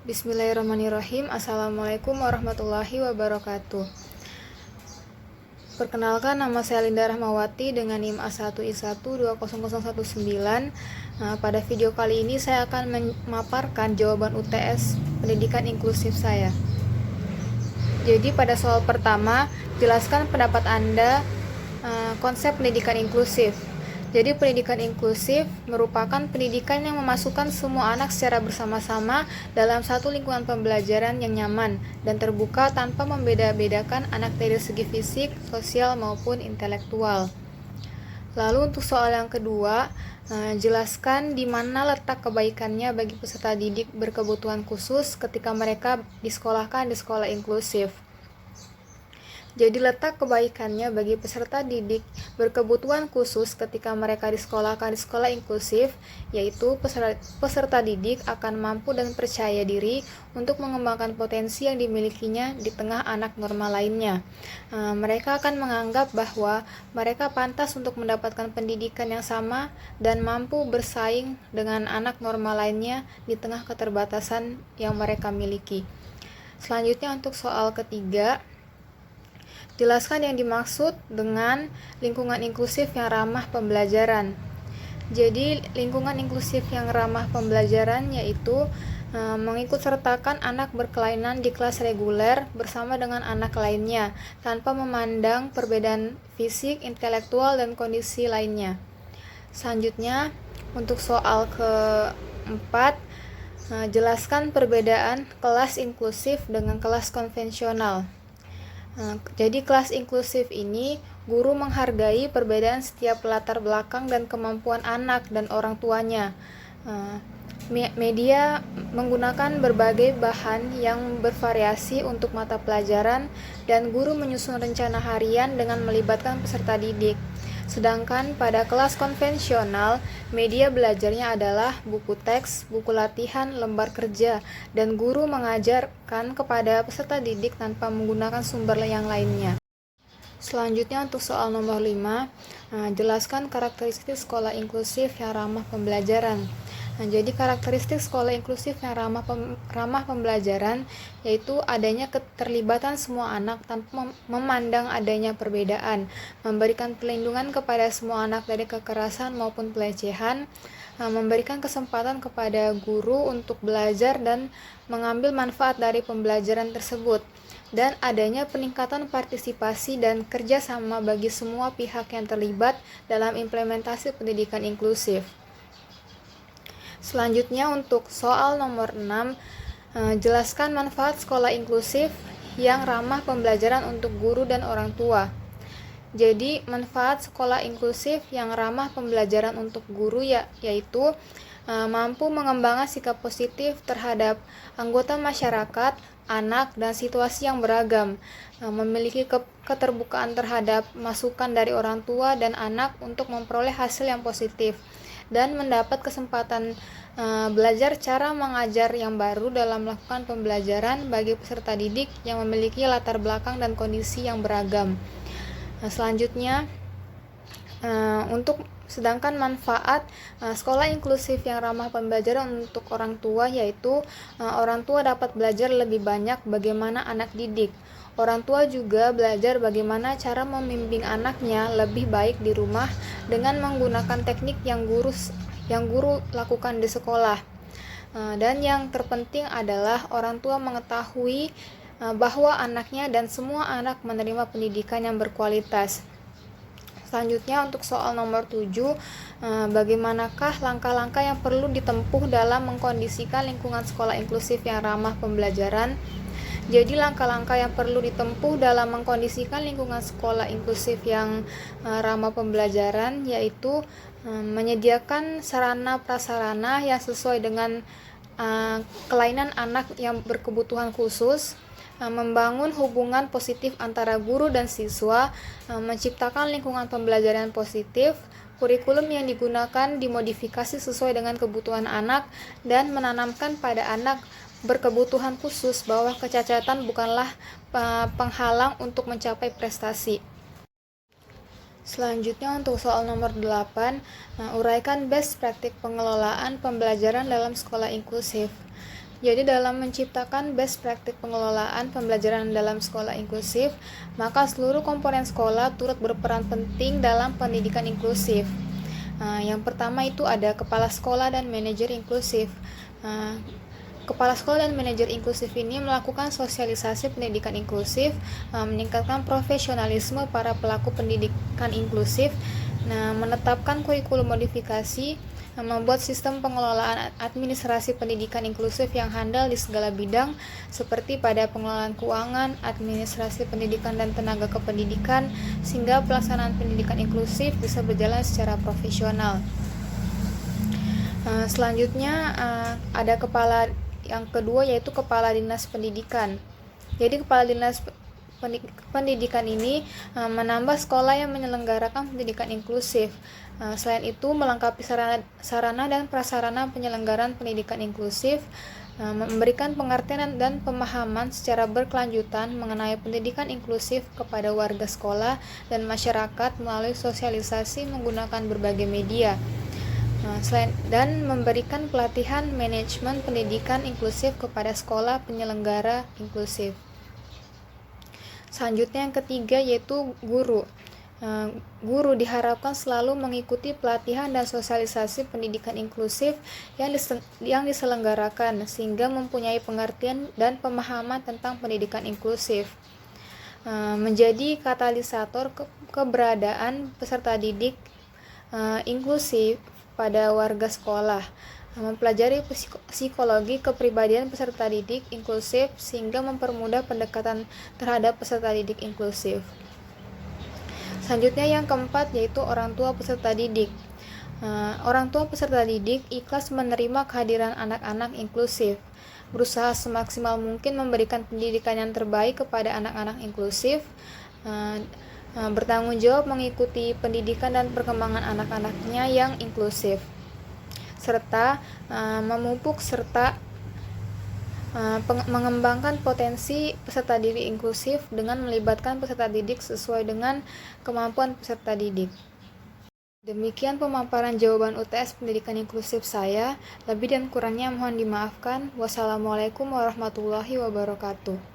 Bismillahirrahmanirrahim. Assalamualaikum warahmatullahi wabarakatuh. Perkenalkan, nama saya Linda Rahmawati dengan NIM A1I1200119. Pada video kali ini saya akan memaparkan jawaban UTS pendidikan inklusif saya. Jadi pada soal pertama, jelaskan pendapat Anda konsep pendidikan inklusif. Jadi pendidikan inklusif merupakan pendidikan yang memasukkan semua anak secara bersama-sama dalam satu lingkungan pembelajaran yang nyaman dan terbuka tanpa membeda-bedakan anak dari segi fisik, sosial maupun intelektual. Lalu untuk soal yang kedua, jelaskan di mana letak kebaikannya bagi peserta didik berkebutuhan khusus ketika mereka disekolahkan di sekolah inklusif. Jadi letak kebaikannya bagi peserta didik berkebutuhan khusus ketika mereka disekolahkan di sekolah inklusif, yaitu peserta didik akan mampu dan percaya diri untuk mengembangkan potensi yang dimilikinya di tengah anak normal lainnya. Mereka akan menganggap bahwa mereka pantas untuk mendapatkan pendidikan yang sama dan mampu bersaing dengan anak normal lainnya di tengah keterbatasan yang mereka miliki. Selanjutnya untuk soal ketiga, jelaskan yang dimaksud dengan lingkungan inklusif yang ramah pembelajaran. Jadi, lingkungan inklusif yang ramah pembelajaran yaitu mengikutsertakan anak berkelainan di kelas reguler bersama dengan anak lainnya, tanpa memandang perbedaan fisik, intelektual, dan kondisi lainnya. Selanjutnya, untuk soal keempat, jelaskan perbedaan kelas inklusif dengan kelas konvensional. Jadi kelas inklusif ini, guru menghargai perbedaan setiap latar belakang dan kemampuan anak dan orang tuanya. Media menggunakan berbagai bahan yang bervariasi untuk mata pelajaran dan guru menyusun rencana harian dengan melibatkan peserta didik. Sedangkan pada kelas konvensional, media belajarnya adalah buku teks, buku latihan, lembar kerja, dan guru mengajarkan kepada peserta didik tanpa menggunakan sumber yang lainnya. Selanjutnya untuk soal nomor 5, jelaskan karakteristik sekolah inklusif yang ramah pembelajaran. Jadi karakteristik sekolah inklusif yang ramah pembelajaran yaitu adanya keterlibatan semua anak tanpa memandang adanya perbedaan, memberikan perlindungan kepada semua anak dari kekerasan maupun pelecehan, memberikan kesempatan kepada guru untuk belajar dan mengambil manfaat dari pembelajaran tersebut, dan adanya peningkatan partisipasi dan kerjasama bagi semua pihak yang terlibat dalam implementasi pendidikan inklusif. Selanjutnya untuk soal nomor 6, jelaskan manfaat sekolah inklusif yang ramah pembelajaran untuk guru dan orang tua. Jadi manfaat sekolah inklusif yang ramah pembelajaran untuk guru yaitu mampu mengembangkan sikap positif terhadap anggota masyarakat, anak, dan situasi yang beragam, memiliki keterbukaan terhadap masukan dari orang tua dan anak untuk memperoleh hasil yang positif, dan mendapat kesempatan belajar cara mengajar yang baru dalam melakukan pembelajaran bagi peserta didik yang memiliki latar belakang dan kondisi yang beragam. Selanjutnya, sedangkan manfaat sekolah inklusif yang ramah pembelajaran untuk orang tua yaitu orang tua dapat belajar lebih banyak bagaimana anak didik. Orang tua juga belajar bagaimana cara membimbing anaknya lebih baik di rumah dengan menggunakan teknik yang guru lakukan di sekolah. Dan yang terpenting adalah orang tua mengetahui bahwa anaknya dan semua anak menerima pendidikan yang berkualitas. Selanjutnya untuk soal nomor 7, bagaimanakah langkah-langkah yang perlu ditempuh dalam mengkondisikan lingkungan sekolah inklusif yang ramah pembelajaran? Jadi langkah-langkah yang perlu ditempuh dalam mengkondisikan lingkungan sekolah inklusif yang ramah pembelajaran yaitu menyediakan sarana prasarana yang sesuai dengan kelainan anak yang berkebutuhan khusus, membangun hubungan positif antara guru dan siswa, menciptakan lingkungan pembelajaran positif, kurikulum yang digunakan dimodifikasi sesuai dengan kebutuhan anak, dan menanamkan pada anak berkebutuhan khusus bahwa kecacatan bukanlah penghalang untuk mencapai prestasi. Selanjutnya untuk soal nomor 8, uraikan best praktik pengelolaan pembelajaran dalam sekolah inklusif. Jadi dalam menciptakan best practice pengelolaan pembelajaran dalam sekolah inklusif, maka seluruh komponen sekolah turut berperan penting dalam pendidikan inklusif. Yang pertama itu ada kepala sekolah dan manajer inklusif. Kepala sekolah dan manajer inklusif ini melakukan sosialisasi pendidikan inklusif, meningkatkan profesionalisme para pelaku pendidikan inklusif, menetapkan kurikulum modifikasi, membuat sistem pengelolaan administrasi pendidikan inklusif yang handal di segala bidang, seperti pada pengelolaan keuangan, administrasi pendidikan dan tenaga kependidikan, sehingga pelaksanaan pendidikan inklusif bisa berjalan secara profesional. Selanjutnya ada kepala yang kedua, yaitu kepala dinas pendidikan. Jadi kepala dinas pendidikan ini menambah sekolah yang menyelenggarakan pendidikan inklusif. Selain itu, melengkapi sarana dan prasarana penyelenggaraan pendidikan inklusif, memberikan pengertian dan pemahaman secara berkelanjutan mengenai pendidikan inklusif kepada warga sekolah dan masyarakat melalui sosialisasi menggunakan berbagai media. Dan memberikan pelatihan manajemen pendidikan inklusif kepada sekolah penyelenggara inklusif. Selanjutnya yang ketiga, yaitu guru. Guru diharapkan selalu mengikuti pelatihan dan sosialisasi pendidikan inklusif yang diselenggarakan, sehingga mempunyai pengertian dan pemahaman tentang pendidikan inklusif. Menjadi katalisator keberadaan peserta didik inklusif pada warga sekolah, mempelajari psikologi kepribadian peserta didik inklusif sehingga mempermudah pendekatan terhadap peserta didik inklusif. Selanjutnya yang keempat, yaitu orang tua peserta didik. Orang tua peserta didik ikhlas menerima kehadiran anak-anak inklusif, berusaha semaksimal mungkin memberikan pendidikan yang terbaik kepada anak-anak inklusif, bertanggung jawab mengikuti pendidikan dan perkembangan anak-anaknya yang inklusif, serta memupuk serta mengembangkan potensi peserta didik inklusif dengan melibatkan peserta didik sesuai dengan kemampuan peserta didik. Demikian pemaparan jawaban UTS pendidikan inklusif saya. Lebih dan kurangnya mohon dimaafkan. Wassalamualaikum warahmatullahi wabarakatuh.